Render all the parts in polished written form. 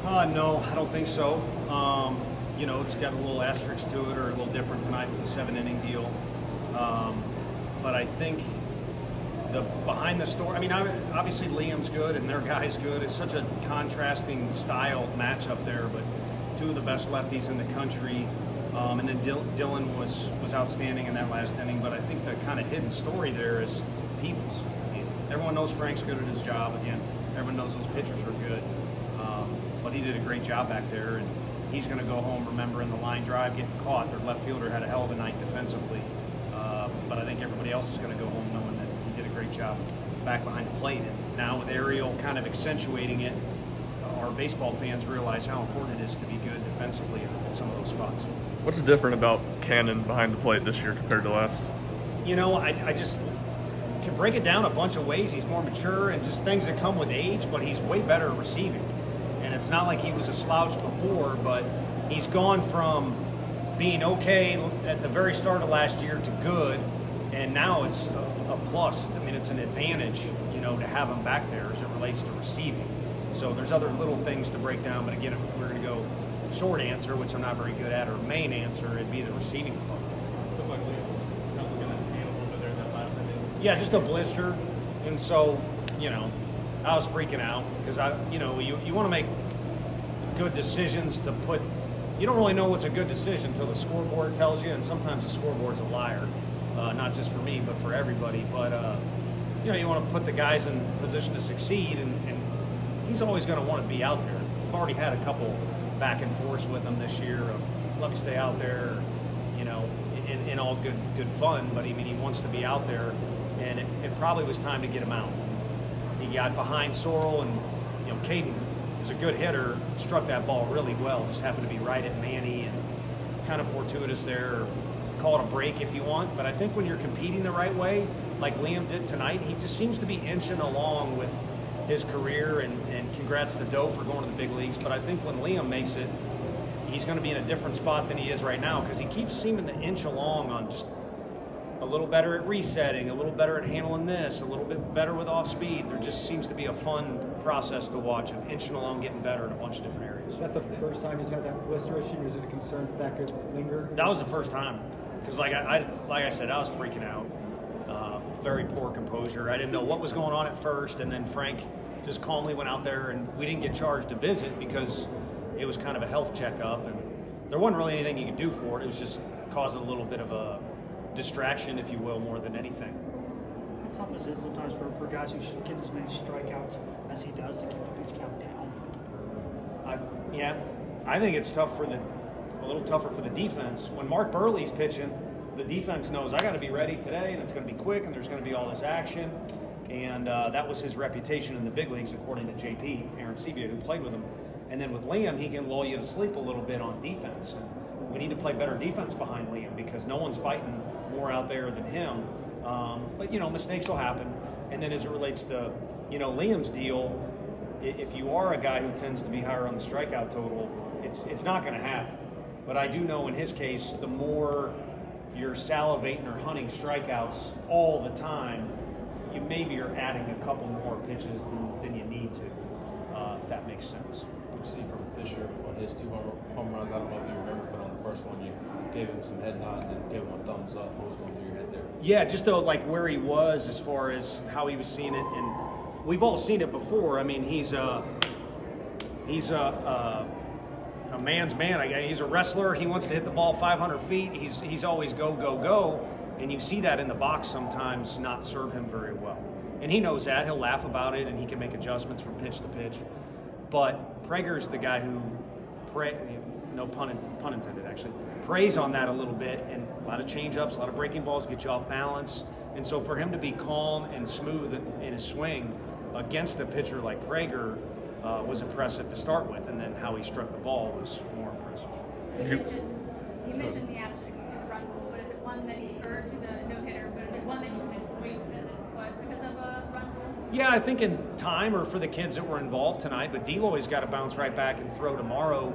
No, I don't think so. It's got a little asterisk to it, or a little different tonight with the 7-inning deal. But I think the behind the story. I mean, obviously Liam's good and their guy's good. It's such a contrasting style matchup there, but two of the best lefties in the country. And then Dylan was outstanding in that last inning. But I think the kind of hidden story there is Peebles. I mean, everyone knows Frank's good at his job. Again, everyone knows those pitchers are good. But he did a great job back there, and he's going to go home remembering the line drive getting caught. Their left fielder had a hell of a night defensively. But I think everybody else is going to go home knowing that he did a great job back behind the plate. And now with Ariel kind of accentuating it, our baseball fans realize how important it is to be good defensively at some of those spots. What's different about Cannon behind the plate this year compared to last? I just can break it down a bunch of ways. He's more mature and just things that come with age, but he's way better at receiving. And it's not like he was a slouch before, but he's gone from being okay at the very start of last year to good, and now it's a plus. I mean, it's an advantage, to have him back there as it relates to receiving. So there's other little things to break down, but again, if we're going to go short answer, which I'm not very good at, or main answer, it'd be the receiving part. Looked like Liam was kind of looking at his hand a little bit there in that last inning. Yeah, just a blister, and so, I was freaking out because you want to make good decisions to put. You don't really know what's a good decision until the scoreboard tells you, and sometimes the scoreboard's a liar, not just for me but for everybody. But you want to put the guys in position to succeed, and he's always going to want to be out there. We've already had a couple back and forths with him this year of let me stay out there, in all good fun. But he wants to be out there, and it probably was time to get him out. He got behind Sorrell, and Caden is a good hitter, struck that ball really well, just happened to be right at Manny, and kind of fortuitous there. Call it a break if you want, but I think when you're competing the right way, like Liam did tonight, he just seems to be inching along with his career, and congrats to Doe for going to the big leagues. But I think when Liam makes it, he's going to be in a different spot than he is right now, because he keeps seeming to inch along on just a little better at resetting, a little better at handling this, a little bit better with off speed. There just seems to be a fun process to watch of inching along, getting better in a bunch of different areas. Is that the first time he's had that blister issue, or is it a concern that could linger? That was the first time, because like I said, I was freaking out. Very poor composure. I didn't know what was going on at first, and then Frank just calmly went out there, and we didn't get charged to visit because it was kind of a health checkup, and there wasn't really anything you could do for it. It was just causing a little bit of a distraction, if you will, more than anything. How tough is it sometimes for guys who get as many strikeouts as he does to keep the pitch count down? I think it's a little tougher for the defense. When Mark Burley's pitching, the defense knows I got to be ready today, and it's going to be quick, and there's going to be all this action. And that was his reputation in the big leagues, according to JP, Aaron Sebia, who played with him. And then with Liam, he can lull you to sleep a little bit on defense. And we need to play better defense behind Liam because no one's fighting more out there than him. But mistakes will happen. And then as it relates to, Liam's deal, if you are a guy who tends to be higher on the strikeout total, it's not going to happen. But I do know in his case, the more you're salivating or hunting strikeouts all the time, you maybe are adding a couple more pitches than you need to, if that makes sense. What you see from Fisher on his 2 home runs, I don't know if you remember, but on the first one you gave him some head nods and gave him a thumbs up. What was going through your head there? Yeah, just like where he was as far as how he was seeing it, and we've all seen it before. I mean, he's a man's man. He's a wrestler. He wants to hit the ball 500 feet. He's always go, go, go. And you see that in the box sometimes not serve him very well. And he knows that. He'll laugh about it, and he can make adjustments from pitch to pitch. But Prager's the guy who, no pun intended actually, preys on that a little bit. And a lot of change-ups, a lot of breaking balls get you off balance. And so for him to be calm and smooth in his swing against a pitcher like Prager was impressive to start with, and then how he struck the ball was more impressive. You mentioned the asterisks to the run rule, but is it one that or to the no-hitter, but is it one that you can enjoy as it was because of a run rule? Yeah, I think in time, or for the kids that were involved tonight, but Deloy's got to bounce right back and throw tomorrow,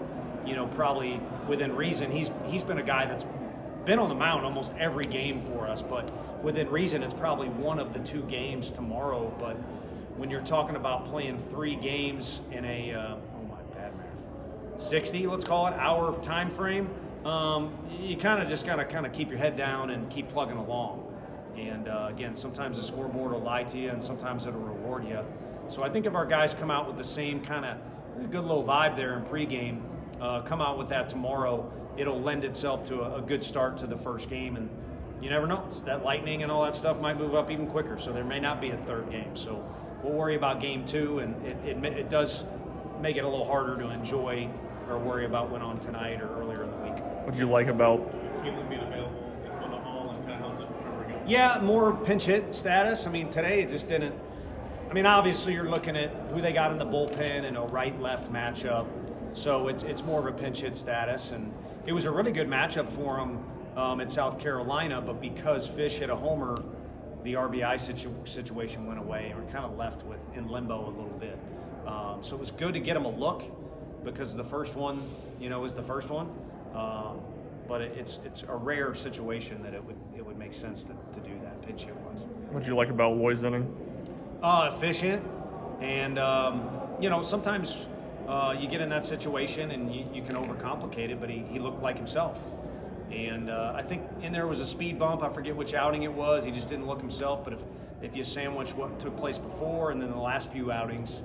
probably within reason. He's been a guy that's been on the mound almost every game for us, but within reason, it's probably one of the 2 games tomorrow. But when you're talking about playing 3 games in a bad math. 60, let's call it, hour time frame. You kind of just gotta kind of keep your head down and keep plugging along. And again, sometimes the scoreboard will lie to you, and sometimes it'll reward you. So I think if our guys come out with the same kind of good little vibe there in pregame, come out with that tomorrow, it'll lend itself to a good start to the first game. And you never know, that lightning and all that stuff might move up even quicker. So there may not be a third game. So we'll worry about game 2, and it does make it a little harder to enjoy or worry about what on tonight or earlier in the week. What do you like about Keelan being available in the hall and kind of how's it going? Yeah, more pinch hit status. I mean, today it just didn't. I mean, obviously you're looking at who they got in the bullpen and a right-left matchup. So it's more of a pinch hit status. And it was a really good matchup for them at South Carolina, but because Fish hit a homer, the RBI situation went away, and we're kind of left in limbo a little bit. So it was good to get him a look, because the first one, is the first one. But it's a rare situation that it would make sense to do that. Pinch hit was. what do you like about Loy's inning? Efficient, and sometimes you get in that situation and you can overcomplicate it, but he looked like himself. And I think in there was a speed bump. I forget which outing it was. He just didn't look himself. But if you sandwich what took place before and then the last few outings,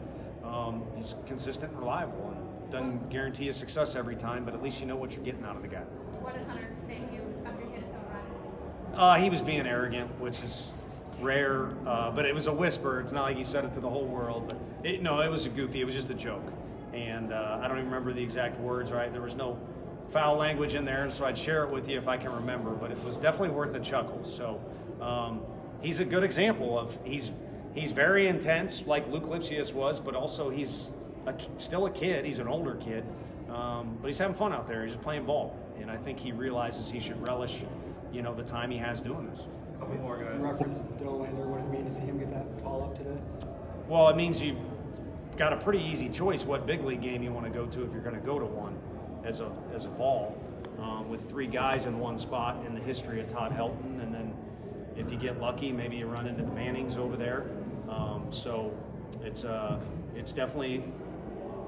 he's consistent and reliable. And doesn't guarantee you success every time, but at least you know what you're getting out of the guy. What did Hunter say to you after he hit his home run? He was being arrogant, which is rare, but it was a whisper. It's not like he said it to the whole world. But it was a goofy. It was just a joke. And I don't even remember the exact words, right? There was no foul language in there, so I'd share it with you if I can remember. But it was definitely worth a chuckle. So he's a good example of he's very intense, like Luke Lipsius was, but also he's still a kid. He's an older kid, but he's having fun out there. He's just playing ball, and I think he realizes he should relish, the time he has doing this. A couple more guys. Reference Dollander, what did it mean to see him get that call up today? Well, it means you got a pretty easy choice what big league game you want to go to if you're going to go to one as a Vol, with 3 guys in one spot in the history of Todd Helton, and then if you get lucky, maybe you run into the Mannings over there. So it's definitely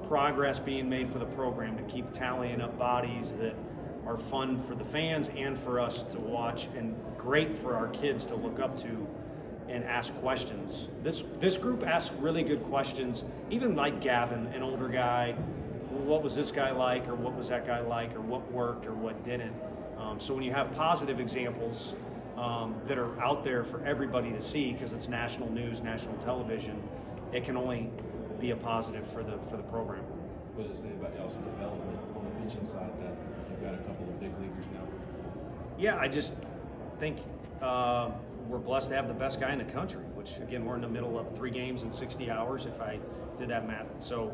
progress being made for the program to keep tallying up bodies that are fun for the fans and for us to watch, and great for our kids to look up to and ask questions. This group asks really good questions, even like Gavin, an older guy. What was this guy like, or what was that guy like, or what worked or what didn't? So when you have positive examples that are out there for everybody to see, because it's national news, national television, it can only be a positive for the program. What does it say about y'all's development on the pitching side that you've got a couple of big leaguers now? Yeah, I just think we're blessed to have the best guy in the country, which, again, we're in the middle of 3 games in 60 hours, if I did that math. So,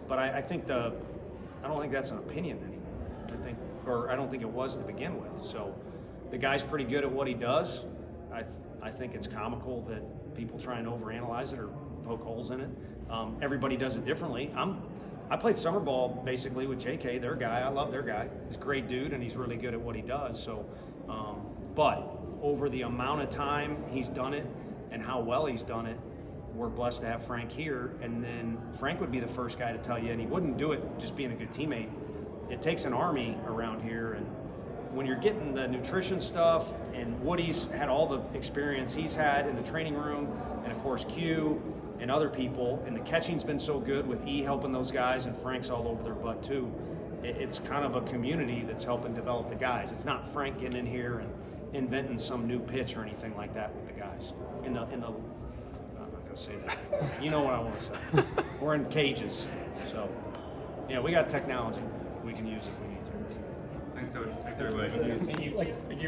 but I think I don't think that's an opinion anymore. I don't think it was to begin with. So the guy's pretty good at what he does. I think it's comical that people try and overanalyze it or poke holes in it. Everybody does it differently. I played summer ball basically with JK, their guy. I love their guy. He's a great dude, and he's really good at what he does. So, but over the amount of time he's done it and how well he's done it, we're blessed to have Frank here. And then Frank would be the first guy to tell you, and he wouldn't do it just being a good teammate. It takes an army around here, and when you're getting the nutrition stuff, and Woody's had all the experience he's had in the training room, and of course Q and other people, and the catching's been so good with E helping those guys, and Frank's all over their butt too. It's kind of a community that's helping develop the guys. It's not Frank getting in here and inventing some new pitch or anything like that with the guys. I'm not going to say that. You know what I want to say. We're in cages, so yeah, we got technology we can use if we need to. Thanks, Coach. Thanks, everybody. Like,